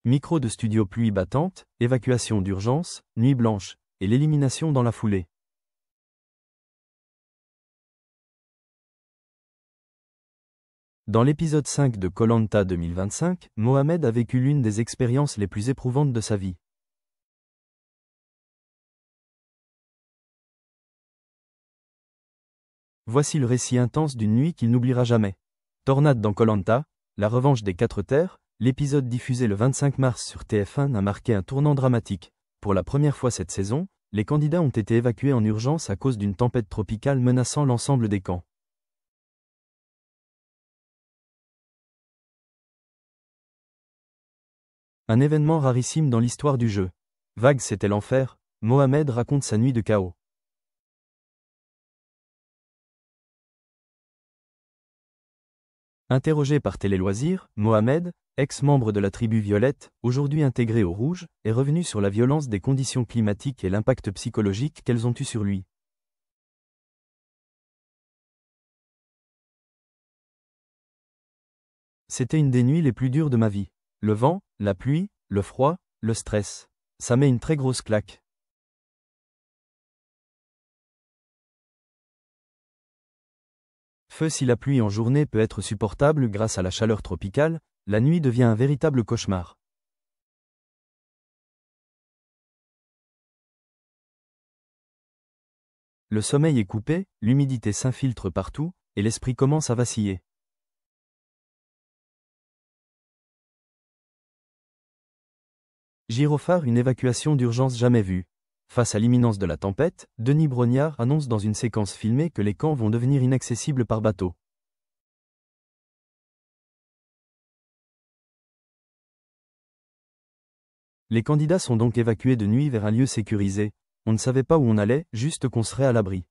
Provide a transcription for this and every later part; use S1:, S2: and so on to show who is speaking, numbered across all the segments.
S1: Micro de studio pluie battante, évacuation d'urgence, nuit blanche, et l'élimination dans la foulée. Dans l'épisode 5 de Koh-Lanta 2025, Mohamed a vécu l'une des expériences les plus éprouvantes de sa vie. Voici le récit intense d'une nuit qu'il n'oubliera jamais. Tornade dans Koh-Lanta, la revanche des 4 terres, l'épisode diffusé le 25 mars sur TF1 a marqué un tournant dramatique. Pour la première fois cette saison, les candidats ont été évacués en urgence à cause d'une tempête tropicale menaçant l'ensemble des camps. Un événement rarissime dans l'histoire du jeu. Vague c'était l'enfer, Mohamed raconte sa nuit de chaos. Interrogé par Télé Loisirs, Mohamed, ex-membre de la tribu Violette, aujourd'hui intégré au Rouge, est revenu sur la violence des conditions climatiques et l'impact psychologique qu'elles ont eu sur lui. C'était une des nuits les plus dures de ma vie. Le vent, la pluie, le froid, le stress. Ça met une très grosse claque. Feu si la pluie en journée peut être supportable grâce à la chaleur tropicale, la nuit devient un véritable cauchemar. Le sommeil est coupé, l'humidité s'infiltre partout, et l'esprit commence à vaciller. Gyrophare, une évacuation d'urgence jamais vue. Face à l'imminence de la tempête, Denis Brognard annonce dans une séquence filmée que les camps vont devenir inaccessibles par bateau. Les candidats sont donc évacués de nuit vers un lieu sécurisé. On ne savait pas où on allait, juste qu'on serait à l'abri.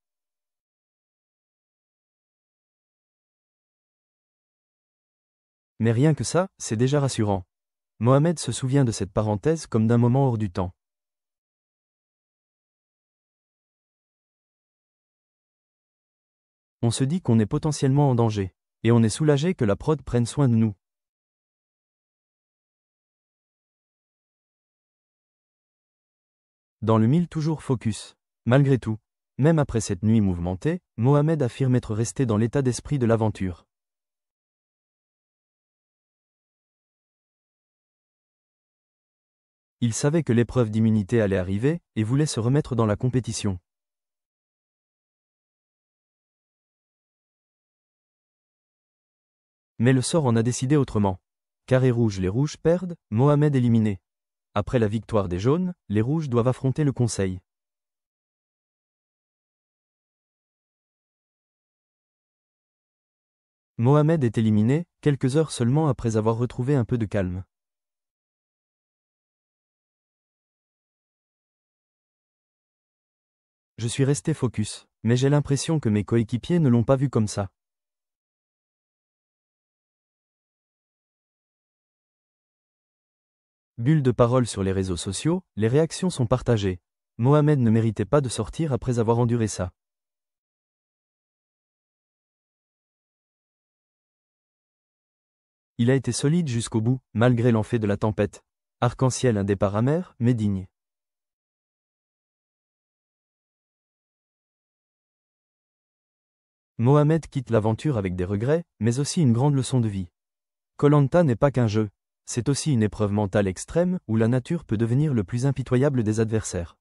S1: Mais rien que ça, c'est déjà rassurant. Mohamed se souvient de cette parenthèse comme d'un moment hors du temps. On se dit qu'on est potentiellement en danger. Et on est soulagé que la prod prenne soin de nous. Dans le 1000 toujours focus. Malgré tout, même après cette nuit mouvementée, Mohamed affirme être resté dans l'état d'esprit de l'aventure. Il savait que l'épreuve d'immunité allait arriver, et voulait se remettre dans la compétition. Mais le sort en a décidé autrement. Carré rouge, les rouges perdent, Mohamed éliminé. Après la victoire des jaunes, les rouges doivent affronter le conseil. Mohamed est éliminé, quelques heures seulement après avoir retrouvé un peu de calme. Je suis resté focus, mais j'ai l'impression que mes coéquipiers ne l'ont pas vu comme ça. Bulle de parole sur les réseaux sociaux, les réactions sont partagées. Mohamed ne méritait pas de sortir après avoir enduré ça. Il a été solide jusqu'au bout, malgré l'enfer de la tempête. Arc-en-ciel, un départ amer, mais digne. Mohamed quitte l'aventure avec des regrets, mais aussi une grande leçon de vie. Koh-Lanta n'est pas qu'un jeu. C'est aussi une épreuve mentale extrême, où la nature peut devenir le plus impitoyable des adversaires.